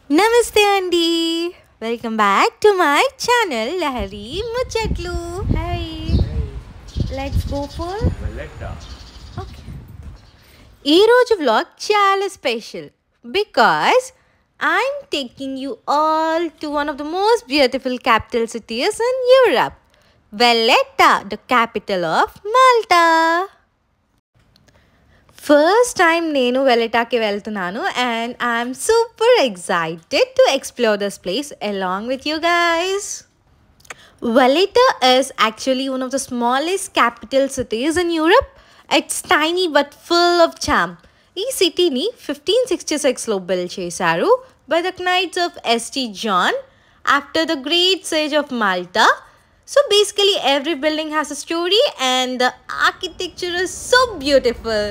Namaste Andy. Welcome back to my channel Lahari Muchatlu. Hi. Let's go for Valletta. okay. ఈ రోజు vlog చాలా special because I'm taking you all to one of the most beautiful capital cities in Europe, Valletta, the capital of Malta. First time నేను వెల్లటాకి వెళ్తున్నాను and I'm super excited to explore this place along with you guys. Valletta is actually one of the smallest capital cities in Europe. It's tiny but full of charm. ఈ సిటీని 1566లో build చేశారు by the Knights of St. John after the Great Siege of Malta. So basically every building has a story and the architecture is so beautiful.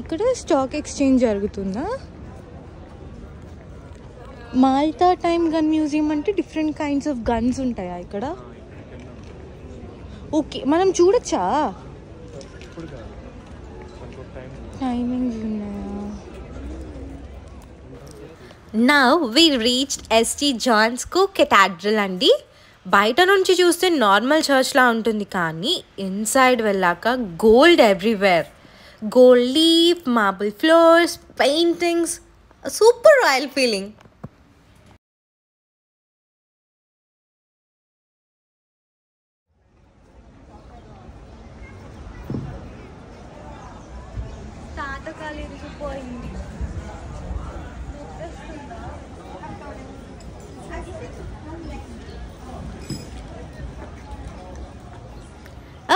ఇక్కడ stock exchange జరుగుతుందా? Malta time gun museum అంటే different kinds of guns ఉంటాయా ఇక్కడ? Okay, మనం చూడొచ్చా? Timings ఉన్నాయా? Now we reached St John's co cathedral అండి. బయట నుంచి చూస్తే నార్మల్ చర్చ్లా ఉంటుంది, కానీ ఇన్సైడ్ వెళ్ళాక gold everywhere. Gold leaf, marble floors, paintings, a super royal feeling.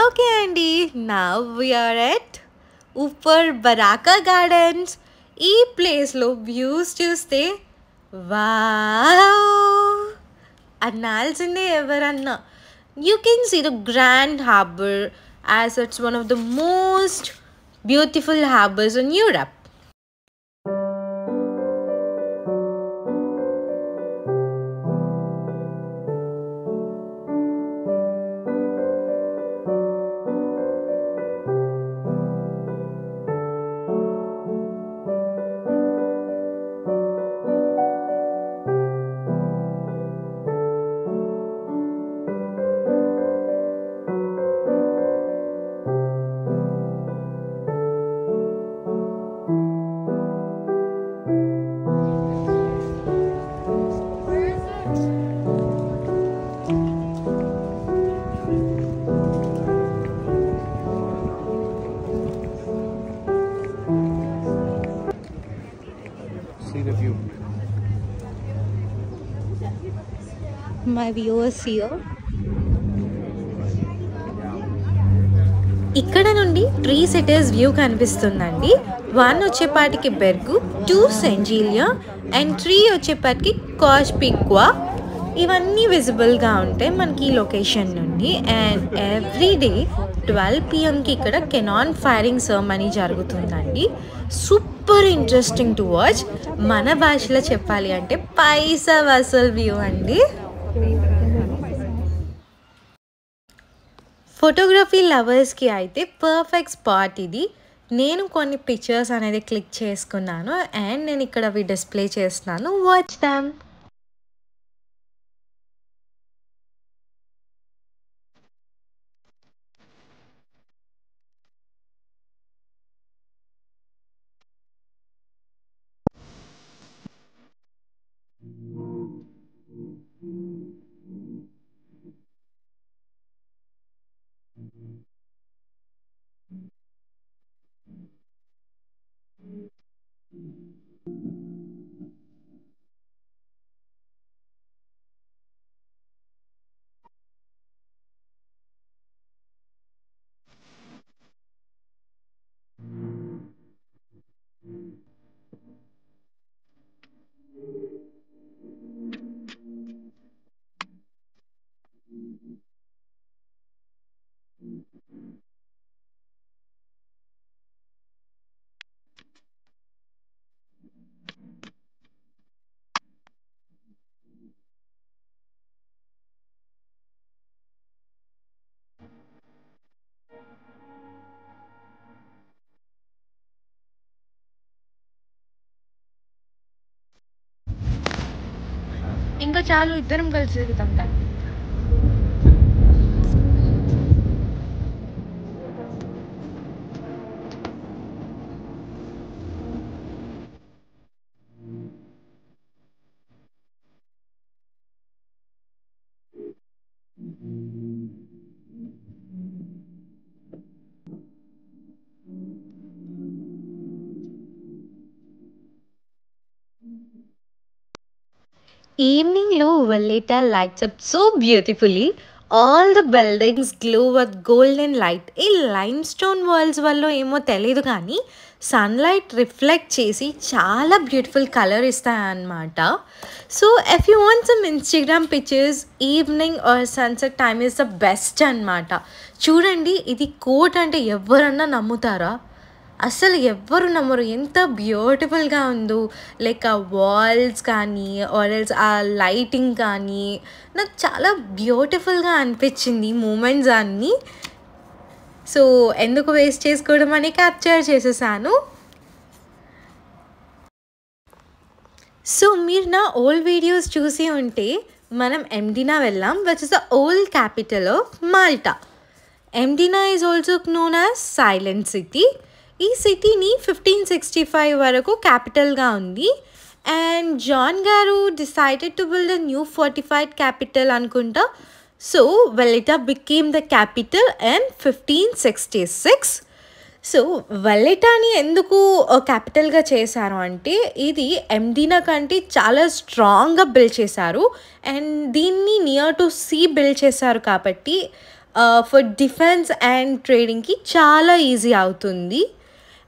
Okay, Andy, now we are at upper Barrakka gardens. ఈ ప్లేస్లో వ్యూస్ చూస్తే వావ్ అనాల్సిందే ఎవరన్నా. You can see the grand harbour as it's one of the most beautiful harbours in Europe. See the view. My viewers here. ఇక్కడ నుండి 3 cities view కనిపిస్తుందండి. 1 వచ్చేపాటికి బెర్గు, 2 సెంజిలియా and 3 వచ్చేపాటికి కాష్పిక్వా. ఇవన్నీ విజిబుల్గా ఉంటాయి మనకి ఈ లొకేషన్ నుండి. అండ్ ఎవ్రీ డే 12 PM ఇక్కడ కెనాన్ ఫైరింగ్ సెరమనీ జరుగుతుందండి. Super interesting to watch. మన భాషలో చెప్పాలి అంటే పైసా వసూల్ వ్యూ అండి. ఫోటోగ్రఫీ లవర్స్కి అయితే పర్ఫెక్ట్ స్పాట్ ఇది. నేను కొన్ని పిక్చర్స్ అనేది క్లిక్ చేసుకున్నాను అండ్ నేను ఇక్కడ అవి డిస్ప్లే చేస్తున్నాను. వాచ్ దమ్. ఇంకా చాలు ఇద్దరం కలిసి తిరుగుతాం. Eveningలో Valletta lights up so beautifully. All the buildings glow with golden light. ఈ limestone walls వల్ల ఏమో తెలీదు కానీ సన్లైట్ రిఫ్లెక్ట్ చేసి చాలా బ్యూటిఫుల్ కలర్ ఇస్తాయన్నమాట. So if you want some Instagram pictures evening or sunset time is the best అనమాట. చూడండి, ఇది కోట్ అంటే ఎవరన్నా నమ్ముతారా? అసలు ఎవ్వరు నమ్మరు. ఎంత బ్యూటిఫుల్గా ఉందో, లైక్ ఆ వాల్స్ కానీ ఆర్ఎల్స్ ఆ లైటింగ్ కానీ నాకు చాలా బ్యూటిఫుల్గా అనిపించింది మూమెంట్స్ అన్నీ. సో ఎందుకు వేస్ట్ చేసుకోవడం అని క్యాప్చర్ చేసేసాను. సో మీరు నా ఓల్డ్ వీడియోస్ చూసి ఉంటే మనం ఎండినా వెళ్ళాం, which is the old capital of Malta. Mdina is also known as silent city. ఈ సిటీని 1565 వరకు క్యాపిటల్గా ఉంది. అండ్ జాన్ గారు decided to build a new fortified capital అనుకుంటా. So Valletta became the capital in 1566. So వెల్లెటాని ఎందుకు క్యాపిటల్గా చేశారు అంటే ఇది ఎండినా కంటే చాలా స్ట్రాంగ్గా బిల్డ్ చేశారు. అండ్ దీన్ని నియర్ టు సీ బిల్డ్ చేశారు కాబట్టి ఫర్ డిఫెన్స్ అండ్ ట్రేడింగ్కి చాలా ఈజీ అవుతుంది.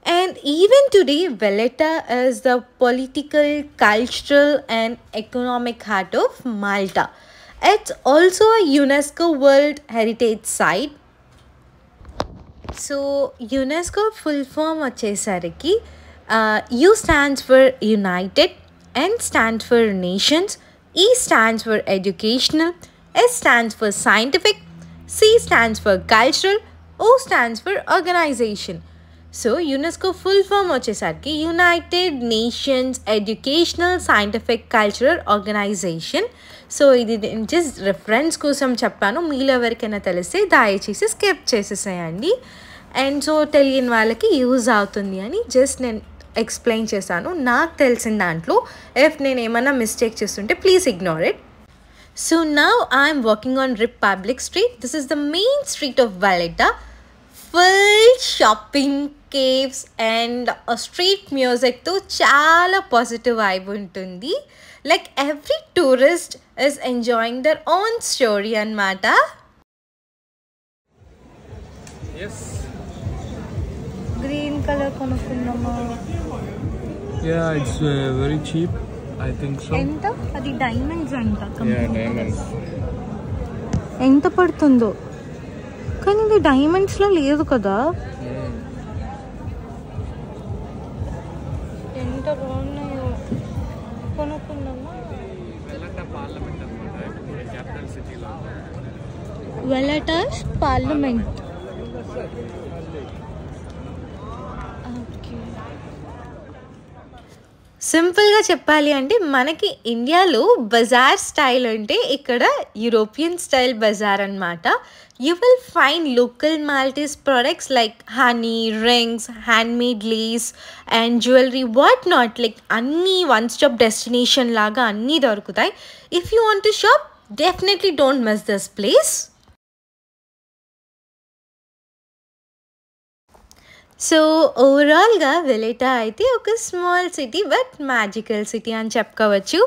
And even today, Valletta is the political, cultural and economic heart of Malta. It's also a UNESCO World Heritage Site. So, UNESCO full form వచ్చేసరికి U stands for United, N stands for Nations, E stands for Educational, S stands for Scientific, C stands for Cultural, O stands for Organization. So UNESCO full form వచ్చేసరికి United Nations Educational Scientific Cultural Organization. So ఇది just reference కోసం చెప్పాను. మీలో ఎవరికైనా తెలిస్తే దయచేసి skip చేసేసేయండి. And so తెలియని వాళ్ళకి యూజ్ అవుతుంది అని జస్ట్ నేను ఎక్స్ప్లెయిన్ చేశాను నాకు తెలిసిన దాంట్లో. ఇఫ్ నేను ఏమైనా మిస్టేక్ చేస్తుంటే please ignore it. So now I'm walking on Republic street. This is the main street of Valletta. Full shopping, cafes and street మ్యూజిక్తో చాలా పాజిటివ్ వైబ్ ఉంటుంది. Like every tourist is enjoying their own story అన్నమాట. Green colour కొనుక్కున్నామా? Yeah, it's very cheap. I think so. ఎంత? అది diamonds అంట. Yeah, diamonds. ఎంత పడుతుందో కానీ ఇది డైమండ్స్లో లేదు కదా. ఎంత బాగున్నాయో కొనుక్కున్నామా. వెల్లెటా పార్లమెంట్. సింపుల్గా చెప్పాలి అంటే మనకి ఇండియాలో బజార్ స్టైల్ అంటే ఇక్కడ యూరోపియన్ స్టైల్ బజార్ అనమాట. You will find local Maltese products like honey, rings, handmade Lay's and jewellery, what not. Like అన్నీ వన్ స్టాప్ డెస్టినేషన్ లాగా అన్నీ దొరుకుతాయి. If you want to shop definitely don't miss this place. So ఓవరాల్గా వెల్లెటా అయితే ఒక small city but magical city అని చెప్పుకోవచ్చు.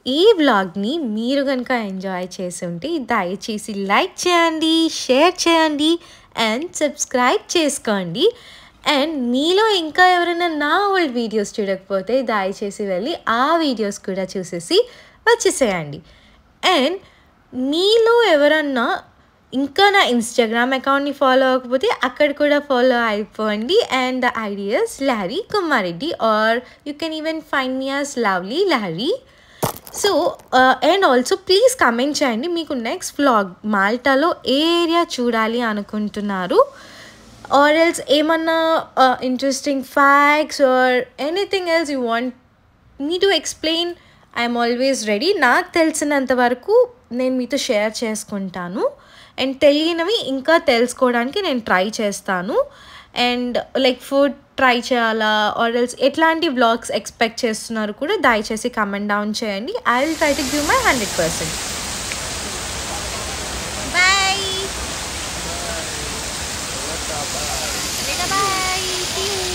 ఈ వ్లాగ్ని మీరు కనుక ఎంజాయ్ చేసి ఉంటే దయచేసి లైక్ చేయండి, షేర్ చేయండి అండ్ సబ్స్క్రైబ్ చేసుకోండి. అండ్ మీలో ఇంకా ఎవరైనా నా ఓల్డ్ వీడియోస్ చూడకపోతే దయచేసి వెళ్ళి ఆ వీడియోస్ కూడా చూసేసి వచ్చేసేయండి. అండ్ మీలో ఎవరన్నా ఇంకా నా ఇన్స్టాగ్రామ్ అకౌంట్ని ఫాలో అవ్వకపోతే అక్కడ కూడా ఫాలో అయిపోండి. And the ideas Lahari Kumareddy are you can even find me as lovely Lahari. So and also please comment చేయండి మీకు నెక్స్ట్ వ్లాగ్ మాల్టాలో ఏ ఏరియా చూడాలి అనుకుంటున్నారు, ఆర్ ఎల్స్ ఏమన్నా interesting facts or anything else you want me to explain I'm always ready. నాకు తెలిసినంత వరకు నేను మీతో షేర్ చేసుకుంటాను అండ్ తెలియనివి ఇంకా తెలుసుకోవడానికి నేను ట్రై చేస్తాను. అండ్ లైక్ ఫుడ్ ట్రై చేయాలా ఆర్ ఎల్స్ ఎట్లాంటి వ్లాగ్స్ ఎక్స్పెక్ట్ చేస్తున్నారు కూడా దయచేసి కమెంట్ డౌన్ చేయండి. I will try to give my 100%. Bye bye, see you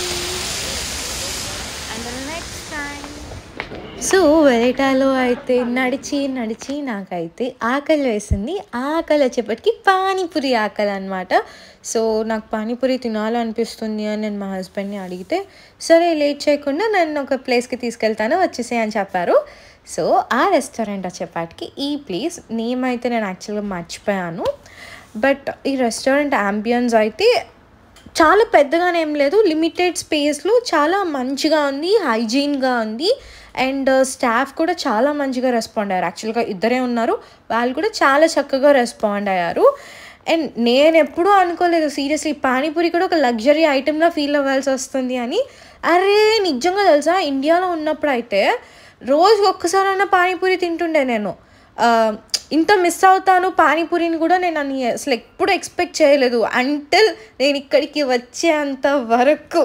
until next time. So వెరైటాలో అయితే నడిచి నాకైతే ఆకలి వేసింది. ఆకలి వచ్చేప్పటికి పానీపూరి ఆకలి అనమాట. సో నాకు పానీపూరి తినాలనిపిస్తుంది అని నేను మా హస్బెండ్ని అడిగితే, సరే లేట్ చేయకుండా నన్ను ఒక ప్లేస్కి తీసుకెళ్తాను వచ్చేసే అని చెప్పారు. సో ఆ రెస్టారెంట్ వచ్చేపాటికి ఈ ప్లేస్ నేమ్ అయితే నేను యాక్చువల్గా మర్చిపోయాను. బట్ ఈ రెస్టారెంట్ యాంబియన్స్ అయితే చాలా పెద్దగానే ఏం లేదు, లిమిటెడ్ స్పేస్లో చాలా మంచిగా ఉంది, హైజీన్గా ఉంది. అండ్ స్టాఫ్ కూడా చాలా మంచిగా రెస్పాండ్ అయ్యారు. యాక్చువల్గా ఇద్దరే ఉన్నారు, వాళ్ళు కూడా చాలా చక్కగా రెస్పాండ్ అయ్యారు. అండ్ నేను ఎప్పుడూ అనుకోలేదు సీరియస్లీ పానీపూరి కూడా ఒక లగ్జరీ ఐటెంలా ఫీల్ అవ్వాల్సి వస్తుంది అని. అరే నిజంగా తెలుసా, ఇండియాలో ఉన్నప్పుడు అయితే రోజుకి ఒక్కసారైనా పానీపూరి తింటుండే నేను. ఇంత మిస్ అవుతాను పానీపూరిని కూడా నేను అసలు ఎప్పుడు ఎక్స్పెక్ట్ చేయలేదు అంటిల్ నేను ఇక్కడికి వచ్చేంత వరకు.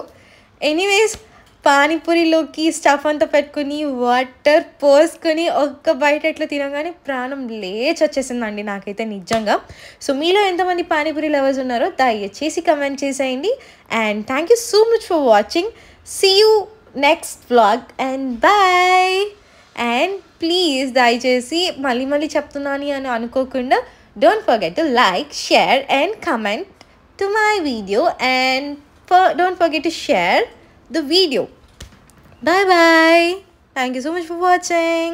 ఎనీవేస్ పానీపూరిలోకి స్టఫ్ అంతా పెట్టుకుని వాటర్ పోసుకొని ఒక్క బయట ఎట్లా తినగానే ప్రాణం లేచి వచ్చేసిందండి నాకైతే నిజంగా. సో మీలో ఎంతమంది పానీపూరి లవర్స్ ఉన్నారో దయచేసి కమెంట్ చేసేయండి. And thank you so much for watching. See you next vlog and bye. And please దయచేసి మళ్ళీ చెప్తున్నాను అని అనుకోకుండా don't forget to like, share and comment to my video and don't forget to share the video. Bye bye. Thank you so much for watching.